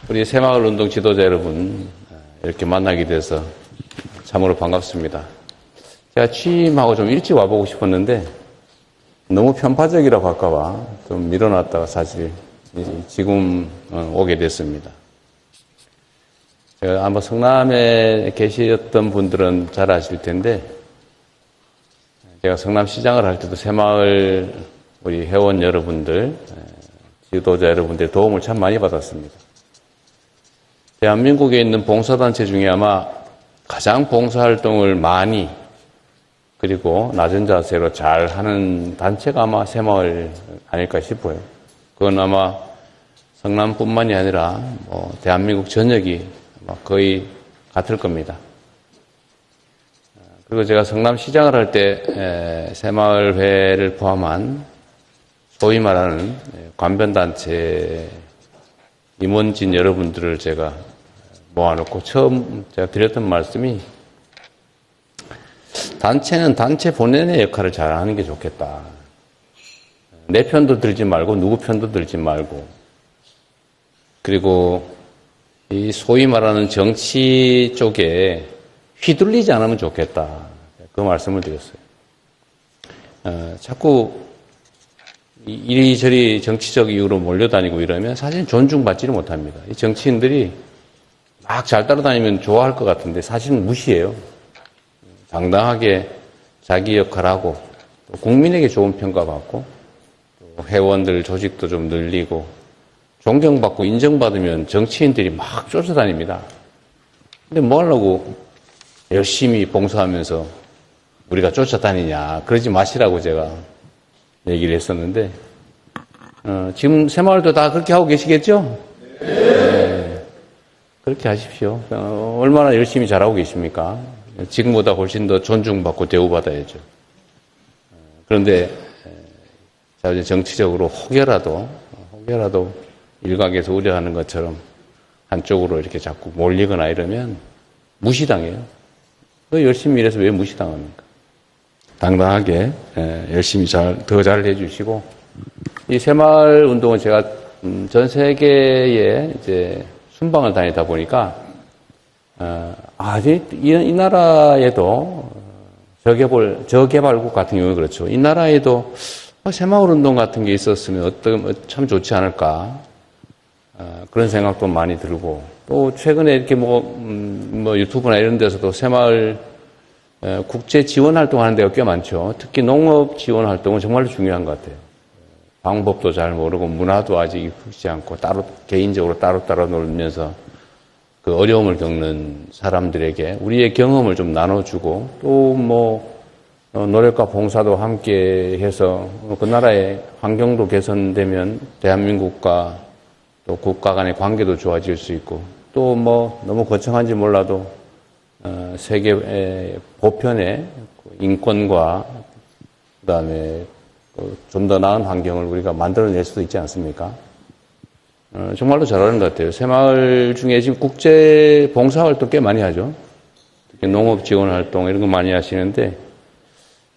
우리 새마을운동 지도자 여러분 이렇게 만나게 돼서 참으로 반갑습니다. 제가 취임하고 좀 일찍 와보고 싶었는데 너무 편파적이라고 할까봐 좀 미뤄놨다가 사실 지금 오게 됐습니다. 제가 아마 성남에 계셨던 분들은 잘 아실 텐데 제가 성남시장을 할 때도 새마을 우리 회원 여러분들, 지도자 여러분들의 도움을 참 많이 받았습니다. 대한민국에 있는 봉사단체 중에 아마 가장 봉사활동을 많이 그리고 낮은 자세로 잘 하는 단체가 아마 새마을 아닐까 싶어요. 그건 아마 성남뿐만이 아니라 대한민국 전역이 거의 같을 겁니다. 그리고 제가 성남시장을 할 때 새마을회를 포함한 소위 말하는 관변단체 임원진 여러분들을 제가 모아놓고 처음 제가 드렸던 말씀이 단체는 단체 본연의 역할을 잘하는 게 좋겠다. 내 편도 들지 말고 누구 편도 들지 말고 그리고 이 소위 말하는 정치 쪽에 휘둘리지 않으면 좋겠다. 그 말씀을 드렸어요. 자꾸 이리저리 정치적 이유로 몰려다니고 이러면 사실 존중받지를 못합니다. 이 정치인들이 막 잘 따라다니면 좋아할 것 같은데 사실은 무시해요. 당당하게 자기 역할하고 또 국민에게 좋은 평가받고 또 회원들 조직도 좀 늘리고 존경받고 인정받으면 정치인들이 막 쫓아다닙니다. 근데 뭐 하려고 열심히 봉사하면서 우리가 쫓아다니냐. 그러지 마시라고 제가 얘기를 했었는데 지금 새마을도 다 그렇게 하고 계시겠죠? 네. 그렇게 하십시오. 얼마나 열심히 잘하고 계십니까? 지금보다 훨씬 더 존중받고 대우받아야죠. 그런데 이제 정치적으로 혹여라도 일각에서 우려하는 것처럼 한쪽으로 이렇게 자꾸 몰리거나 이러면 무시당해요. 열심히 일해서 왜 무시당합니까? 당당하게 열심히 더 잘 해주시고 이 새마을 운동은 제가 전 세계에 이제 순방을 다니다 보니까 이 나라에도 저개발국 같은 경우는 그렇죠. 이 나라에도 새마을 운동 같은 게 있었으면 참 좋지 않을까 그런 생각도 많이 들고 또 최근에 이렇게 유튜브나 이런 데서도 새마을 국제 지원 활동하는 데가 꽤 많죠. 특히 농업 지원 활동은 정말로 중요한 것 같아요. 방법도 잘 모르고 문화도 아직 익숙지 않고 개인적으로 따로 놀면서 그 어려움을 겪는 사람들에게 우리의 경험을 좀 나눠주고 또 노력과 봉사도 함께 해서 그 나라의 환경도 개선되면 대한민국과 또 국가 간의 관계도 좋아질 수 있고 또 너무 거창한지 몰라도 세계 보편의 인권과 그다음에 좀 더 나은 환경을 우리가 만들어낼 수도 있지 않습니까? 정말로 잘하는 것 같아요. 새마을 중에 지금 국제 봉사활동 꽤 많이 하죠. 특히 농업 지원 활동 이런 거 많이 하시는데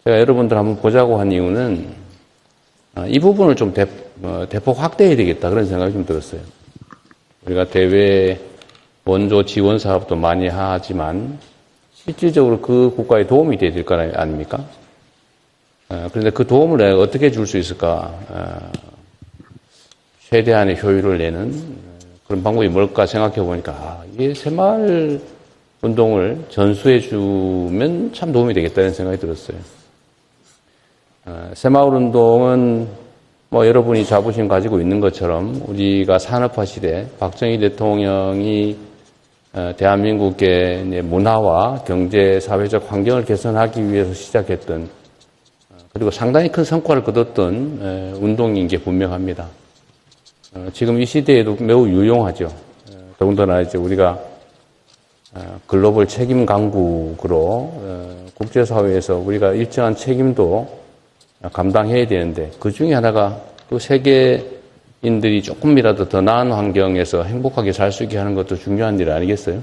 제가 여러분들 한번 보자고 한 이유는 이 부분을 좀 대폭 확대해야 되겠다 그런 생각이 좀 들었어요. 우리가 대외 원조 지원 사업도 많이 하지만 실질적으로 그 국가에 도움이 돼야 될 거 아닙니까? 그런데 그 도움을 내가 어떻게 줄 수 있을까? 최대한의 효율을 내는 그런 방법이 뭘까 생각해 보니까 이게 새마을 운동을 전수해 주면 참 도움이 되겠다는 생각이 들었어요. 새마을 운동은 여러분이 자부심 가지고 있는 것처럼 우리가 산업화 시대 박정희 대통령이 대한민국의 문화와 경제, 사회적 환경을 개선하기 위해서 시작했던 그리고 상당히 큰 성과를 거뒀던 운동인 게 분명합니다. 지금 이 시대에도 매우 유용하죠. 더군다나 이제 우리가 글로벌 책임 강국으로 국제사회에서 우리가 일정한 책임도 감당해야 되는데 그 중에 하나가 또 세계인들이 조금이라도 더 나은 환경에서 행복하게 살 수 있게 하는 것도 중요한 일 아니겠어요?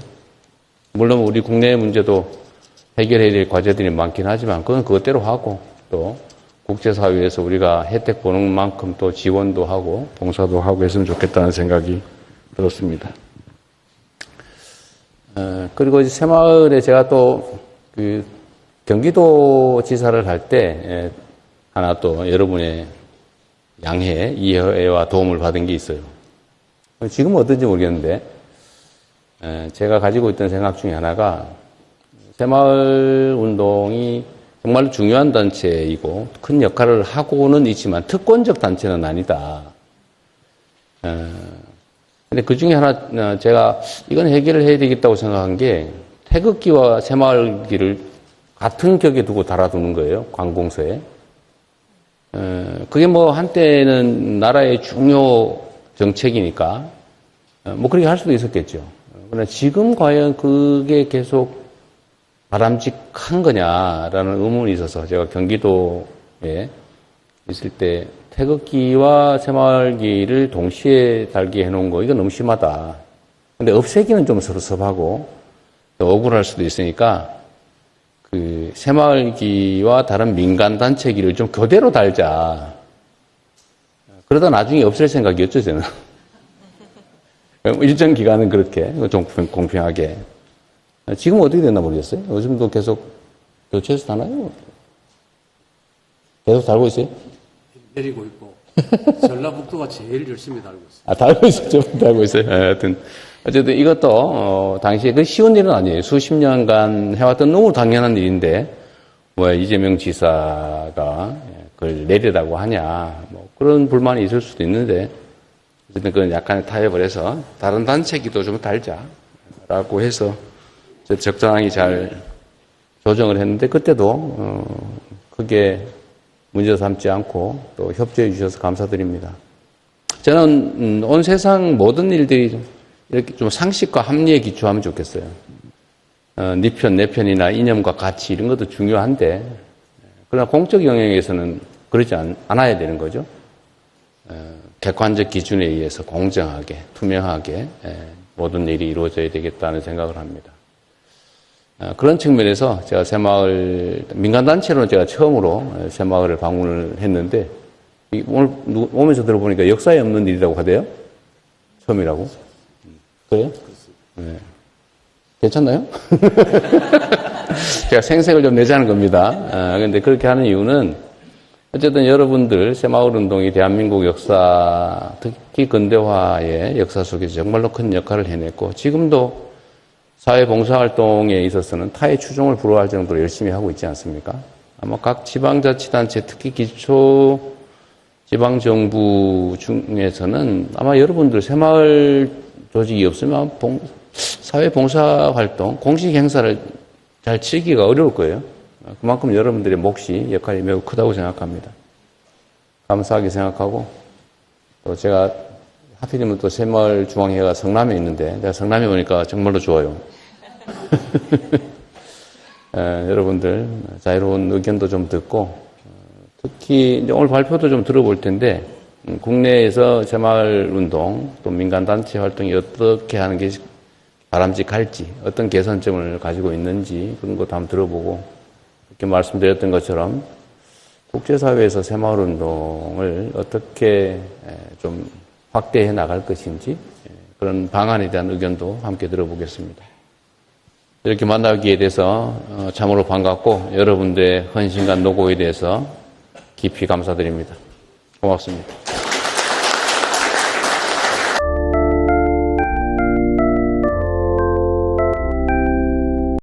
물론 우리 국내 문제도 해결해야 될 과제들이 많긴 하지만 그건 그것대로 하고 또 국제사회에서 우리가 혜택 보는 만큼 또 지원도 하고 봉사도 하고 했으면 좋겠다는 생각이 들었습니다. 그리고 이제 새마을에 제가 또 경기도 지사를 할 때 하나 또 여러분의 양해, 이해와 도움을 받은 게 있어요. 지금은 어떤지 모르겠는데 제가 가지고 있던 생각 중에 하나가 새마을 운동이 정말 중요한 단체이고 큰 역할을 하고는 있지만 특권적 단체는 아니다. 근데 그 중에 하나 제가 이건 해결을 해야 되겠다고 생각한 게 태극기와 새마을기를 같은 격에 두고 달아두는 거예요. 관공서에. 그게 뭐 한때는 나라의 중요 정책이니까 뭐 그렇게 할 수도 있었겠죠. 그러나 지금 과연 그게 계속 바람직한 거냐라는 의문이 있어서 제가 경기도에 있을 때 태극기와 새마을기를 동시에 달게 해놓은 거 이거 너무 심하다. 근데 없애기는 좀 섭섭하고 또 억울할 수도 있으니까 그 새마을기와 다른 민간단체기를 좀 교대로 달자. 그러다 나중에 없앨 생각이었죠, 저는. 일정 기간은 그렇게 좀 공평하게. 지금 어떻게 됐나 모르겠어요. 요즘도 계속 교체해서 다나요? 계속 달고 있어요? 내리고 있고 전라북도가 제일 열심히 달고 있어요. 아, 달고 있어요. 좀 달고 있어요. 하여튼 어쨌든 이것도 당시에 그 쉬운 일은 아니에요. 수십 년간 해왔던 너무 당연한 일인데 뭐 이재명 지사가 그걸 내리라고 하냐 뭐 그런 불만이 있을 수도 있는데 어쨌든 그건 약간의 타협을 해서 다른 단체기도 좀 달자라고 해서 적당히 잘 조정을 했는데 그때도 그게 문제 삼지 않고 또 협조해 주셔서 감사드립니다. 저는 온 세상 모든 일들이 이렇게 좀 상식과 합리에 기초하면 좋겠어요. 네 편, 내 편이나 이념과 가치 이런 것도 중요한데 그러나 공적 영역에서는 그러지 않아야 되는 거죠. 객관적 기준에 의해서 공정하게, 투명하게 모든 일이 이루어져야 되겠다는 생각을 합니다. 그런 측면에서 제가 새마을, 민간단체로는 제가 처음으로 새마을을 방문을 했는데, 오늘 오면서 들어보니까 역사에 없는 일이라고 하대요? 처음이라고? 그래요? 네. 괜찮나요? 제가 생색을 좀 내자는 겁니다. 근데 그렇게 하는 이유는, 어쨌든 여러분들 새마을 운동이 대한민국 역사, 특히 근대화의 역사 속에서 정말로 큰 역할을 해냈고, 지금도 사회봉사활동에 있어서는 타의 추종을 불허할 정도로 열심히 하고 있지 않습니까? 아마 각 지방자치단체, 특히 기초 지방정부 중에서는 아마 여러분들 새마을 조직이 없으면 사회봉사활동, 공식 행사를 잘 치기가 어려울 거예요. 그만큼 여러분들의 몫이, 역할이 매우 크다고 생각합니다. 감사하게 생각하고, 또 제가 하필이면 또 새마을 중앙회가 성남에 있는데, 내가 성남에 오니까 정말로 좋아요. 여러분들 자유로운 의견도 좀 듣고, 특히 이제 오늘 발표도 좀 들어볼 텐데, 국내에서 새마을 운동, 또 민간단체 활동이 어떻게 하는 게 바람직할지, 어떤 개선점을 가지고 있는지, 그런 것도 한번 들어보고, 이렇게 말씀드렸던 것처럼, 국제사회에서 새마을 운동을 어떻게 좀 확대해 나갈 것인지 그런 방안에 대한 의견도 함께 들어보겠습니다. 이렇게 만나기에 대해서 참으로 반갑고 여러분들의 헌신과 노고에 대해서 깊이 감사드립니다. 고맙습니다.